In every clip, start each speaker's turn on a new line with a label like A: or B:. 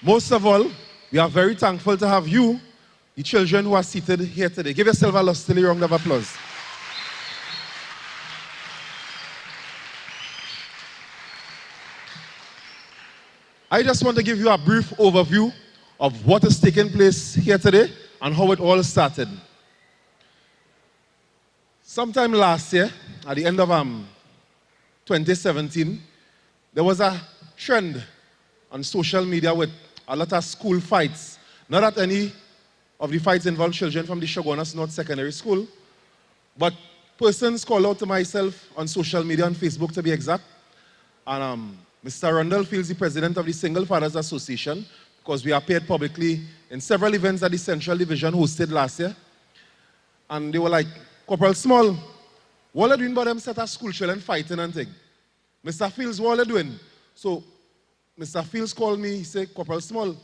A: Most of all, we are very thankful to have you, the children who are seated here today. Give yourself a lustily round of applause. I just want to give you a brief overview of what is taking place here today and how it all started. Sometime last year, at the end of 2017, there was a trend on social media with a lot of school fights. Not that any of the fights involved children from the Chaguanas North Secondary School, but persons called out to myself on social media, on Facebook to be exact, and Mr. Rundle Fields, the president of the Single Fathers Association, because we appeared publicly in several events that the Central Division hosted last year. And they were like, Corporal Small, what are you doing about them set of school children fighting and thing? Mr. Fields, what are you doing? So Mr. Fields called me, he said, Corporal Small,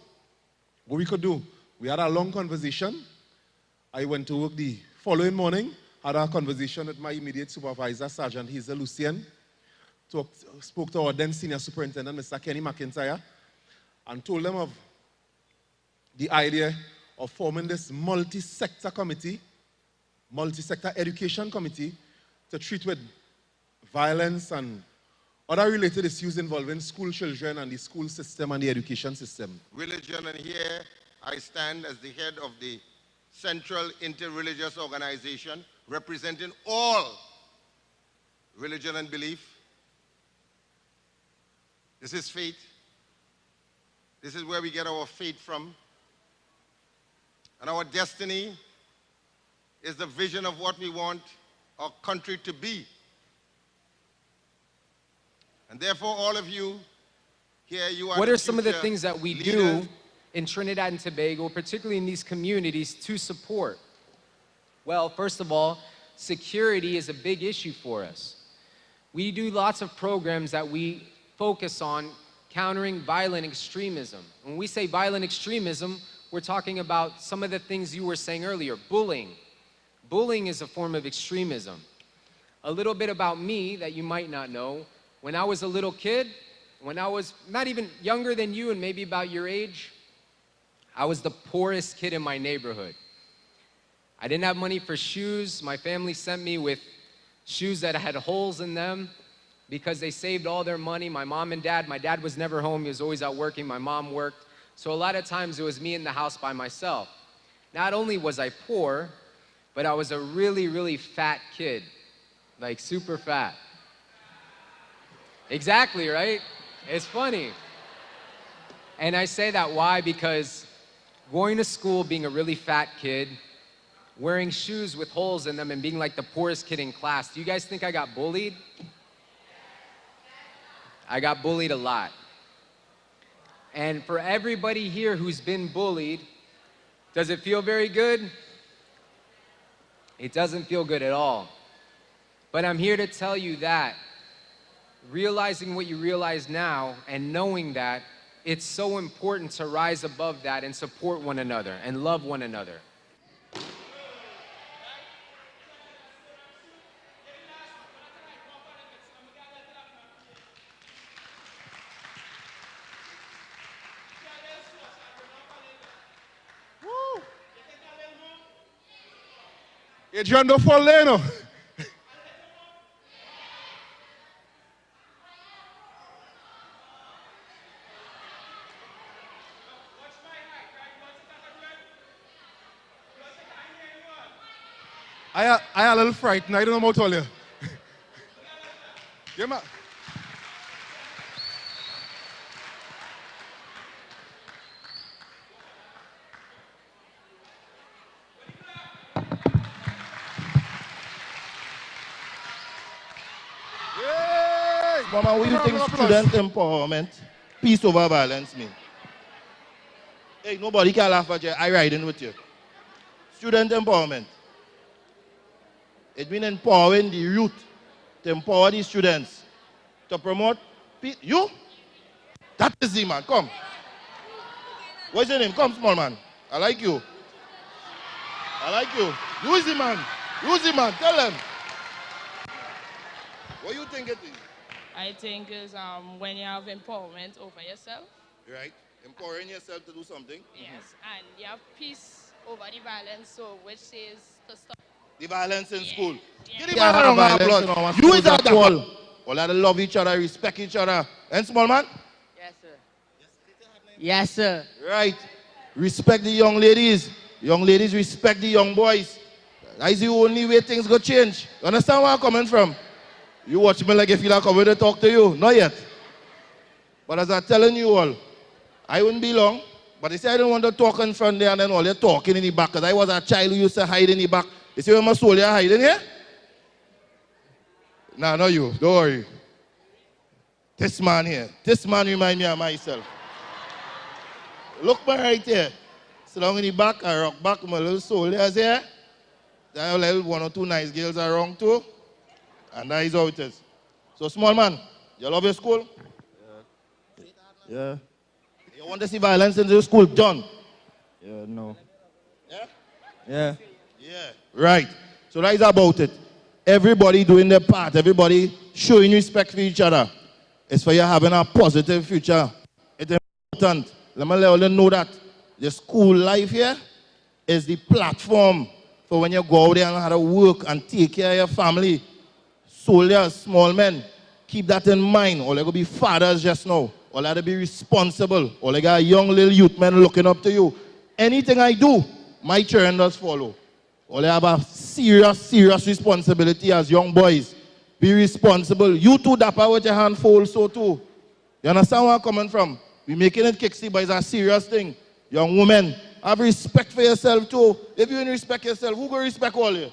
A: what we could do? We had a long conversation. I went to work the following morning, had a conversation with my immediate supervisor, Sergeant Hazel Lucien, spoke to our then senior superintendent, Mr. Kenny McIntyre, and told them of the idea of forming this multi-sector committee, multi-sector education committee, to treat with violence and other related issues involving school children and the school system and the education system.
B: Religion, and here I stand as the head of the Central Interreligious Organization representing all religion and belief. This is faith. This is where we get our faith from. And our destiny is the vision of what we want our country to be. And therefore, all of you here, you are.
C: What are some of the things that we do in Trinidad and Tobago, particularly in these communities, to support? Well, first of all, security is a big issue for us. We do lots of programs that we focus on countering violent extremism. When we say violent extremism, we're talking about some of the things you were saying earlier, bullying. Bullying is a form of extremism. A little bit about me that you might not know. When I was a little kid, when I was not even younger than you and maybe about your age, I was the poorest kid in my neighborhood. I didn't have money for shoes. My family sent me with shoes that had holes in them because they saved all their money. My mom and dad, my dad was never home. He was always out working. My mom worked. So a lot of times it was me in the house by myself. Not only was I poor, but I was a really, really fat kid, like super fat. Exactly, right? It's funny. And I say that why? Because going to school, being a really fat kid, wearing shoes with holes in them and being like the poorest kid in class, do you guys think I got bullied? I got bullied a lot. And for everybody here who's been bullied, does it feel very good? It doesn't feel good at all. But I'm here to tell you that realizing what you realize now and knowing that, it's so important to rise above that and support one another and love one another.
A: Adrian, don't fall there, no. I a little frightened. I don't know how tall you. Yeah, man.
D: Mama, what do you think student empowerment, peace over violence mean? Hey, nobody can laugh at you. I riding with you. Student empowerment. It means empowering the youth, to empower the students, to promote peace. You? That is the man. Come. What's your name? Come, small man. I like you. I like you. Who is the man? Who is the man? Tell them. What do you think it is?
E: I think is when you have empowerment over yourself.
D: Right. Empowering yourself to do something.
E: Yes, and you have peace over the violence, so which says to stop.
D: The violence in school.
E: Yeah.
D: Give the man a round of applause. You is at all. All of them love each other, respect each other. And small man?
F: Yes, sir. Yes, sir.
D: Right. Respect the young ladies. Young ladies respect the young boys. That is the only way things go change. You understand where I'm coming from? You watch me like you feel like I'm going to talk to you. Not yet. But as I'm telling you all, I wouldn't be long. But they say I don't want to talk in front there and then all you're talking in the back. Because I was a child who used to hide in the back. You see where my soul you're hiding here? Nah, not you. Don't worry. This man here. This man remind me of myself. Look me right here. Sit down in the back, I rock back, my little soldiers here. There are little one or two nice girls around too. And that is how it is. So small man, you love your school?
G: Yeah.
D: You want to see violence in your school, John?
G: Yeah, no.
D: Yeah?
G: Yeah.
D: Yeah. Right. So that is about it. Everybody doing their part. Everybody showing respect for each other. It's for you having a positive future. It's important. Let me let all them know that the school life here is the platform for when you go out there and have to work and take care of your family. Soldiers, small men, keep that in mind. All they going to be fathers just now. All they to be responsible. All they got young little youth men looking up to you. Anything I do, my children does follow. All they have a serious responsibility as young boys. Be responsible. You too dapper with your hand full, so too. You understand where I'm coming from? We're making it kicksy, but it's a serious thing. Young women, have respect for yourself too. If you don't respect yourself, who going to respect all you?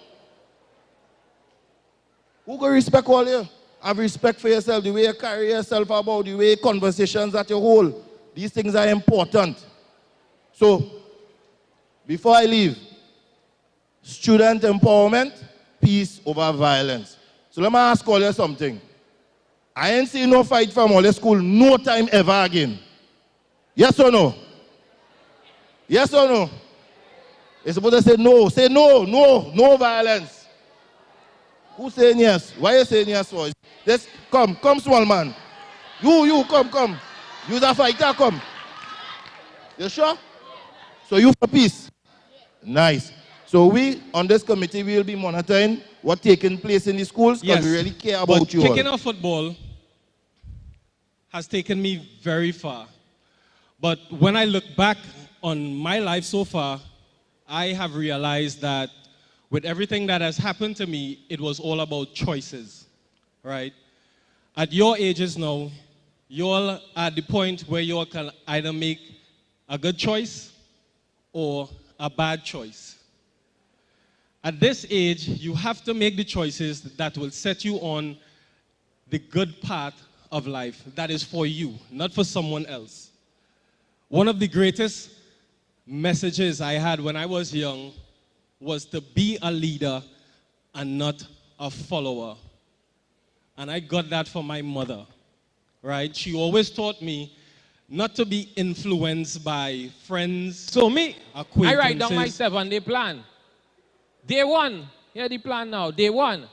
D: Who going to respect all you? Have respect for yourself, the way you carry yourself about, the way conversations that you hold. These things are important. So, before I leave, student empowerment, peace over violence. So let me ask all you something. I ain't seen no fight from all the school no time ever again. Yes or no? Yes or no? You're supposed to say no. Say no, no, no violence. Who's saying yes? Why are you saying yes for? Let's come, small man. You, come. You're a fighter, come. You sure? So you for peace? Nice. So we, on this committee, will be monitoring what's taking place in the schools because we really care about you all.
H: Kicking off football has taken me very far. But when I look back on my life so far, I have realized that with everything that has happened to me, it was all about choices, right? At your ages now, you're at the point where you can either make a good choice or a bad choice. At this age, you have to make the choices that will set you on the good path of life that is for you, not for someone else. One of the greatest messages I had when I was young was to be a leader and not a follower. And I got that from my mother, right? She always taught me not to be influenced by friends.
C: So me,
H: acquaintances.
C: I write down myself on the plan. Day one, here the plan now. Day one,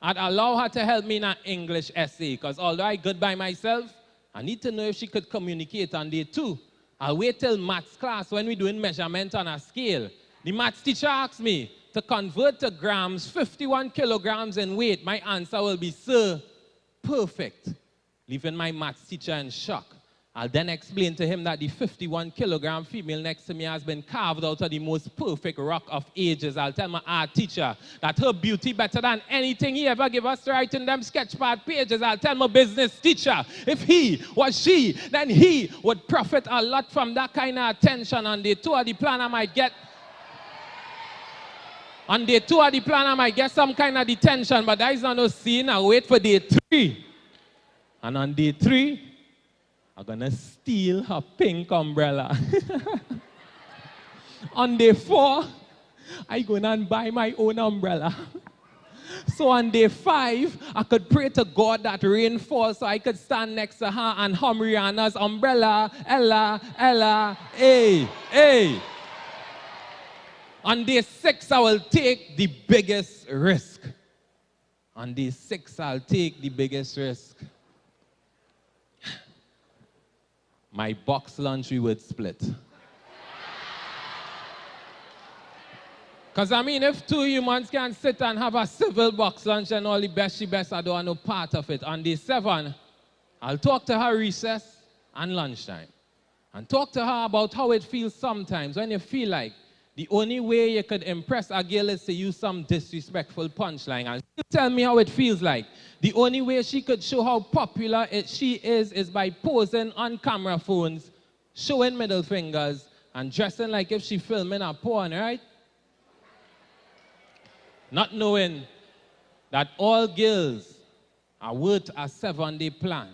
C: I'd allow her to help me in an English essay because although I good by myself, I need to know if she could communicate on day two. I'll wait till maths class when we're doing measurement on a scale. The maths teacher asked me to convert to grams, 51 kilograms in weight. My answer will be, sir, perfect. Leaving my maths teacher in shock. I'll then explain to him that the 51-kilogram female next to me has been carved out of the most perfect rock of ages. I'll tell my art teacher that her beauty better than anything he ever gave us to write in them sketchpad pages. I'll tell my business teacher if he was she, then he would profit a lot from that kind of attention. On day two of the plan, I might get some kind of detention, but that is not no scene. I'll wait for day three. And on day three, I'm gonna steal her pink umbrella. On day four, I go and buy my own umbrella. So on day five, I could pray to God that rain falls so I could stand next to her and hum Rihanna's umbrella, Ella, Ella, hey, hey. On day six, I will take the biggest risk. On day six, I'll take the biggest risk.
I: my box lunch we would split. Because I mean, if two humans can sit and have a civil box lunch and all the best she best, I don't want no part of it. On day 7, I'll talk to her recess and lunchtime. And talk to her about how it feels sometimes when you feel like the only way you could impress a girl is to use some disrespectful punchline. And she'll tell me how it feels like. The only way she could show how popular she is by posing on camera phones, showing middle fingers, and dressing like if she filming a porn, right? Not knowing that all girls are worth a 7-day plan.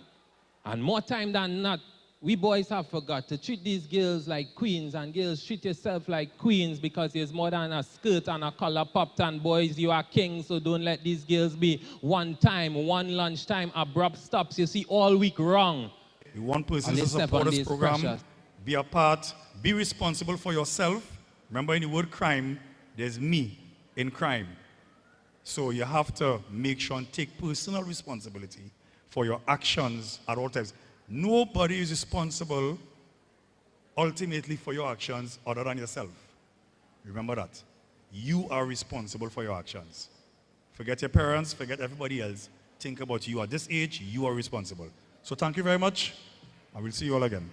I: And more time than not, we boys have forgot to treat these girls like queens, and girls treat yourself like queens because there's more than a skirt and a collar popped, and boys, you are kings, so don't let these girls be one time, one lunchtime, abrupt stops. You see all week wrong.
J: You want persons to support this program, precious. Be a part, be responsible for yourself. Remember, in the word crime, there's me in crime. So you have to make sure and take personal responsibility for your actions at all times. Nobody is responsible ultimately for your actions other than yourself. Remember that. You are responsible for your actions. Forget your parents, forget everybody else. Think about you at this age, you are responsible. So thank you very much, and we'll see you all again.